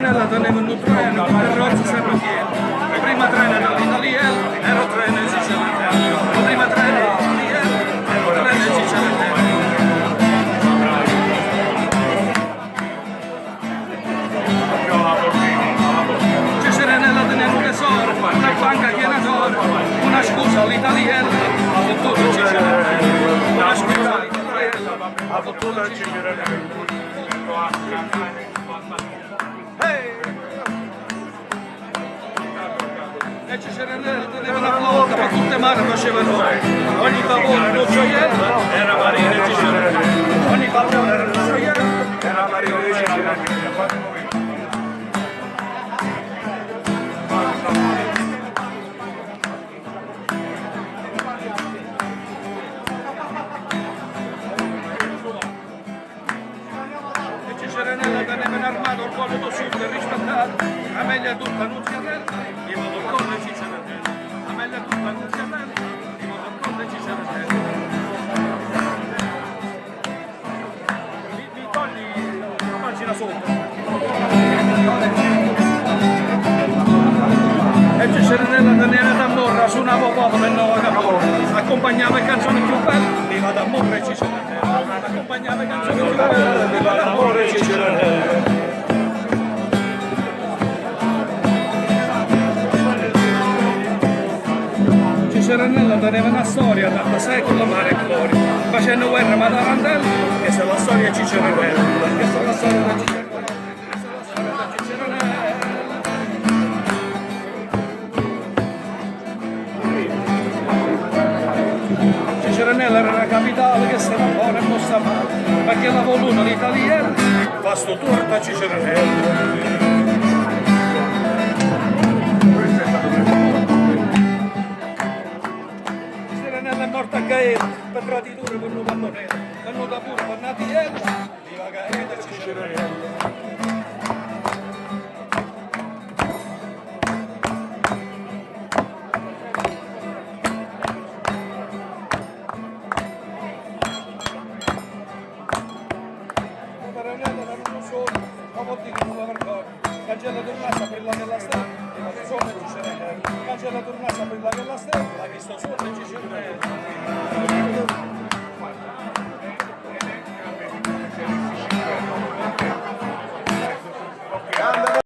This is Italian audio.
Nella tenevano un treno, il rozzo sempre pieno. La prima treno era l'italiano, ero treno e Siciliano. La prima treno era l'italiano, ero treno e Siciliano. Ci Serenella teneva un tesoro, una banca piena d'oro, una scusa all'italiano, ha fottuto Siciliano. Una scusa all'italiano, ha fottuto Siciliano. E ci teneva la flotta, ma tutte mare facevano ogni vapore lo gioiello era marina e Cicerone. Ogni vapore era lo gioiello era marina e Cicerone. Cicerenella teneva in armato il collo do sud rispettato, la meglio tutta Nunziatella, io vado il collo e Cicerenella, la meglio tutta Nunziatella, io vado il collo e Cicerenella. Mi togli la pagina sotto. E Cicerenella teneva da morra, suonava poco per nuova capolina, accompagnava le canzoni più belle, viva d'amore Cicerenella, accompagnava le canzoni più belle, viva d'amore Cicerenella. Cicerenella teneva una storia da secolo mare e gloria, facendo guerra ma Tarantello, questa è la storia Cicerenella, questa è la storia da Cicerenella, questa è la storia da Cicerenella. Cicerenella era una capitale che stava buona e non sta male, perché la voluta l'italiano fa sto tour da Cicerenella. Cicerenella è morta a Gaeta per traditura per un pannonello, venuta pure per Natiella, viva Gaeta e Cicerenella. Cancella tornassa per la della stella, la zona di Cicerenella. Cancella tornassa per la della stella, l'ha visto solo Cicerenella.